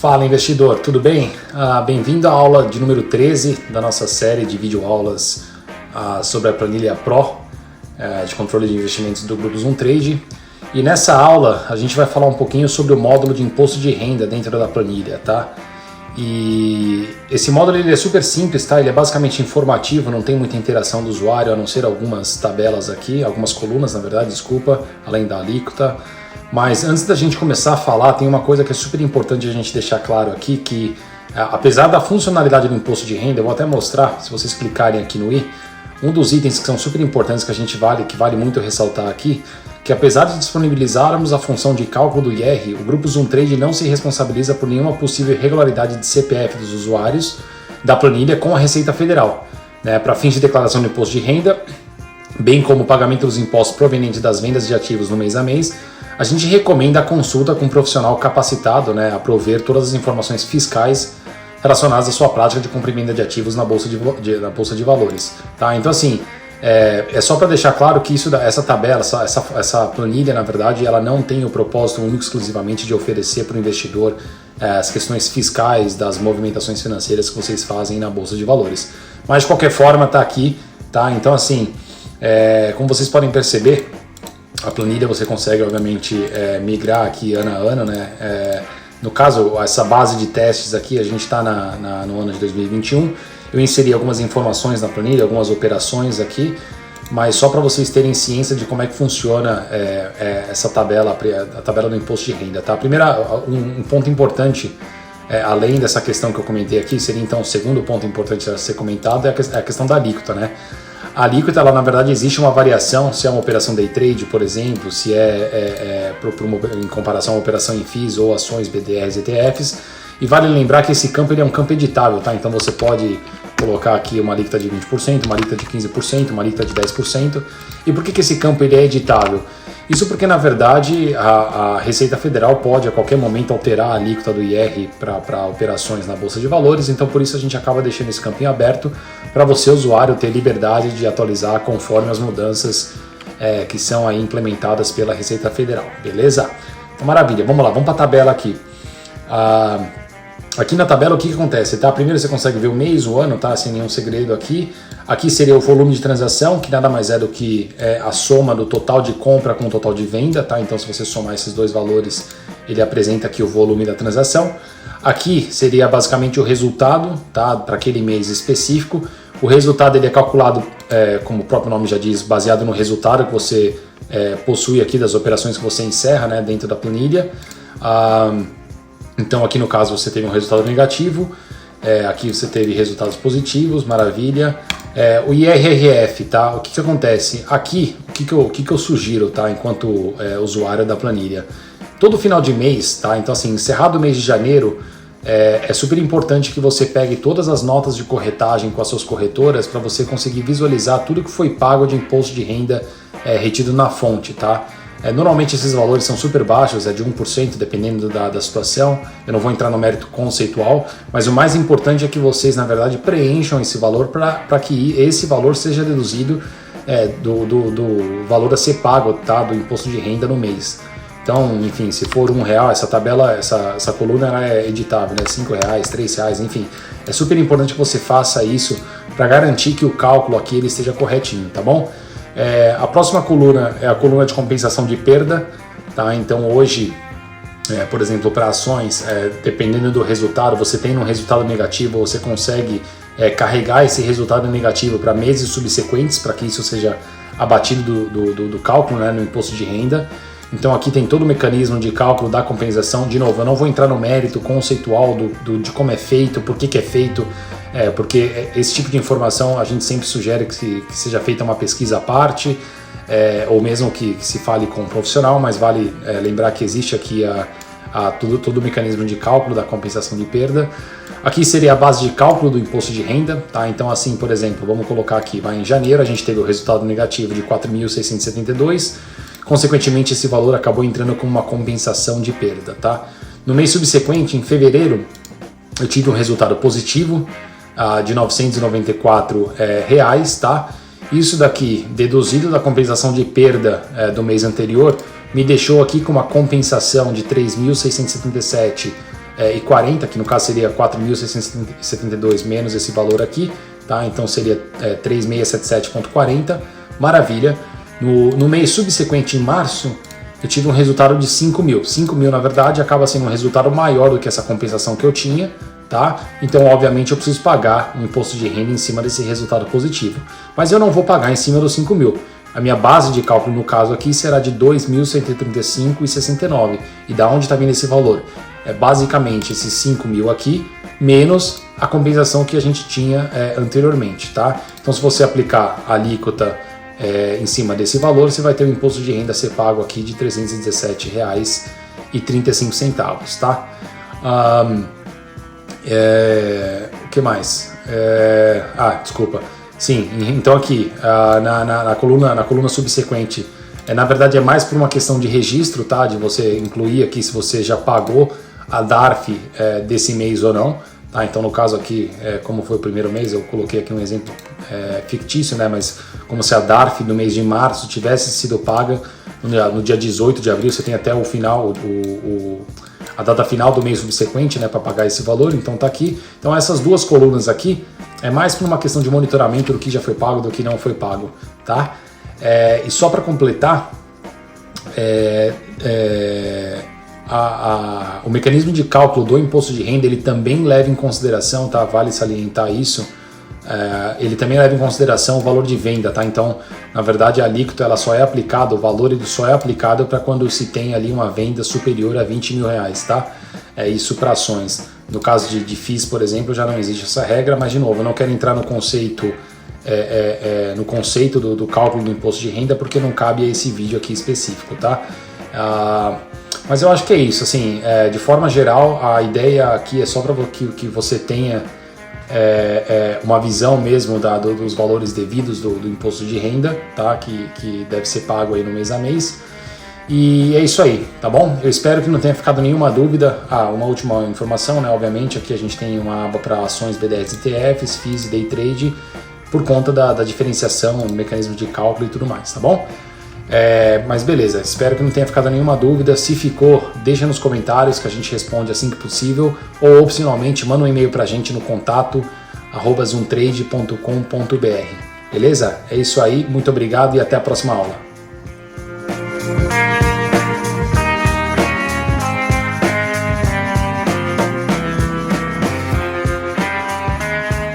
Fala investidor, tudo bem? Bem-vindo à aula de número 13 da nossa série de videoaulas sobre a planilha Pro de controle de investimentos do Grupo Zoom Trade. E nessa aula a gente vai falar um pouquinho sobre o módulo de imposto de renda dentro da planilha, tá? E esse módulo ele é super simples, tá? Ele é basicamente informativo, não tem muita interação do usuário, a não ser algumas tabelas aqui, algumas colunas na verdade, desculpa, além da alíquota. Mas antes da gente começar a falar, tem uma coisa que é super importante a gente deixar claro aqui, que apesar da funcionalidade do imposto de renda, eu vou até mostrar, se vocês clicarem aqui no i, um dos itens que são super importantes que vale muito ressaltar aqui, que apesar de disponibilizarmos a função de cálculo do IR, o Grupo Zoom Trade não se responsabiliza por nenhuma possível irregularidade de CPF dos usuários da planilha com a Receita Federal, né, para fins de declaração do imposto de renda, bem como o pagamento dos impostos provenientes das vendas de ativos no mês a mês. A gente recomenda a consulta com um profissional capacitado, né, a prover todas as informações fiscais relacionadas à sua prática de compra e venda de ativos na Bolsa de Valores. Tá? Então, assim, é só para deixar claro que essa tabela, essa planilha, na verdade, ela não tem o propósito único exclusivamente de oferecer para o investidor as questões fiscais das movimentações financeiras que vocês fazem na Bolsa de Valores. Mas, de qualquer forma, está aqui. Tá? Então, assim, como vocês podem perceber, a planilha você consegue, obviamente, migrar aqui ano a ano, né? No caso, essa base de testes aqui, a gente está no ano de 2021. Eu inseri algumas informações na planilha, algumas operações aqui, mas só para vocês terem ciência de como é que funciona essa tabela, a tabela do imposto de renda. Tá? Um ponto importante, além dessa questão que eu comentei aqui, seria então o segundo ponto importante a ser comentado, é a questão da alíquota, né? A alíquota, ela, na verdade, existe uma variação, se é uma operação day trade, por exemplo, se em comparação a uma operação em FIIs ou ações, BDRs, ETFs, e vale lembrar que esse campo ele é um campo editável, tá? Então você pode colocar aqui uma alíquota de 20%, uma alíquota de 15%, uma alíquota de 10%. E por que esse campo ele é editável? Isso porque, na verdade, a Receita Federal pode a qualquer momento alterar a alíquota do IR para operações na Bolsa de Valores, então por isso a gente acaba deixando esse campinho aberto para você, usuário, ter liberdade de atualizar conforme as mudanças que são aí implementadas pela Receita Federal, beleza? Então, maravilha, vamos lá, vamos para a tabela aqui. Aqui na tabela o que acontece, tá? Primeiro você consegue ver o mês, o ano, tá? Sem nenhum segredo aqui. Aqui seria o volume de transação, que nada mais é do que a soma do total de compra com o total de venda, tá? Então se você somar esses dois valores, ele apresenta aqui o volume da transação. Aqui seria basicamente o resultado, tá? Para aquele mês específico. O resultado ele é calculado, como o próprio nome já diz, baseado no resultado que você possui aqui das operações que você encerra, né, dentro da planilha. Então aqui no caso você teve um resultado negativo, aqui você teve resultados positivos, maravilha. O IRRF, tá? O que acontece? Aqui, o que eu sugiro, tá? Enquanto usuário da planilha. Todo final de mês, tá? Então assim, encerrado o mês de janeiro, é super importante que você pegue todas as notas de corretagem com as suas corretoras para você conseguir visualizar tudo que foi pago de imposto de renda retido na fonte, tá? Normalmente esses valores são super baixos, de 1%, dependendo da situação. Eu não vou entrar no mérito conceitual, mas o mais importante é que vocês, na verdade, preencham esse valor para que esse valor seja deduzido do valor a ser pago, tá, do imposto de renda no mês. Então, enfim, se for R$1, essa tabela, essa coluna ela é editável, né? R$5, R$3, enfim. É super importante que você faça isso para garantir que o cálculo aqui ele esteja corretinho, tá bom? A próxima coluna é a coluna de compensação de perda, tá? Então hoje, por exemplo, para ações, dependendo do resultado, você tem um resultado negativo, você consegue carregar esse resultado negativo para meses subsequentes, para que isso seja abatido do cálculo, né, no imposto de renda. Então aqui tem todo o mecanismo de cálculo da compensação. De novo, eu não vou entrar no mérito conceitual de como é feito, por que é feito, porque esse tipo de informação a gente sempre sugere que seja feita uma pesquisa à parte, ou mesmo que se fale com um profissional, mas vale lembrar que existe aqui todo o mecanismo de cálculo da compensação de perda. Aqui seria a base de cálculo do imposto de renda, tá? Então assim, por exemplo, vamos colocar aqui, em janeiro a gente teve o resultado negativo de 4.672, consequentemente esse valor acabou entrando como uma compensação de perda, tá? No mês subsequente, em fevereiro, eu tive um resultado positivo de R$994, tá? Isso daqui, deduzido da compensação de perda do mês anterior, me deixou aqui com uma compensação de 3.677 e 40, que no caso seria 4.672 menos esse valor aqui, tá? Então seria 3.677,40, maravilha. No mês subsequente, em março, eu tive um resultado de 5 mil. 5 mil, na verdade, acaba sendo um resultado maior do que essa compensação que eu tinha, tá? Então, obviamente, eu preciso pagar um imposto de renda em cima desse resultado positivo. Mas eu não vou pagar em cima dos 5 mil. A minha base de cálculo, no caso aqui, será de 2.135,69. E da onde está vindo esse valor? É basicamente esses 5 mil aqui, menos a compensação que a gente tinha anteriormente, tá? Então, se você aplicar a alíquota em cima desse valor, você vai ter um imposto de renda a ser pago aqui de R$ 317,35, tá? O que mais? Desculpa. Sim, então aqui, na coluna subsequente, na verdade é mais por uma questão de registro, tá? De você incluir aqui se você já pagou a DARF desse mês ou não. Tá? Então no caso aqui, como foi o primeiro mês, eu coloquei aqui um exemplo fictício, né? Mas como se a DARF do mês de março tivesse sido paga no dia 18 de abril, você tem até o final, a data final do mês subsequente, né, para pagar esse valor, então tá aqui. Então essas duas colunas aqui é mais por uma questão de monitoramento do que já foi pago, do que não foi pago, tá? E só para completar, o mecanismo de cálculo do imposto de renda, ele também leva em consideração, tá? Vale salientar isso, ele também leva em consideração o valor de venda, tá? Então, na verdade, a alíquota ela só é aplicada, o valor ele só é aplicado para quando se tem ali uma venda superior a R$20 mil, tá? Isso para ações. No caso de FIIs, por exemplo, já não existe essa regra, mas de novo, eu não quero entrar no conceito do cálculo do imposto de renda, porque não cabe a esse vídeo aqui específico, tá? Mas eu acho que é isso, assim, de forma geral, a ideia aqui é só para que você tenha uma visão mesmo dos valores devidos do imposto de renda, tá? Que deve ser pago aí no mês a mês. E é isso aí, tá bom? Eu espero que não tenha ficado nenhuma dúvida. Uma última informação, né? Obviamente aqui a gente tem uma aba para ações, BDRs, ETFs, FIIs e Day Trade, por conta da diferenciação, mecanismo de cálculo e tudo mais, tá bom? Mas beleza, espero que não tenha ficado nenhuma dúvida. Se ficou, deixa nos comentários que a gente responde assim que possível, ou opcionalmente manda um e-mail pra gente no contato@zoomtrade.com.br. Beleza? É isso aí, muito obrigado e até a próxima aula.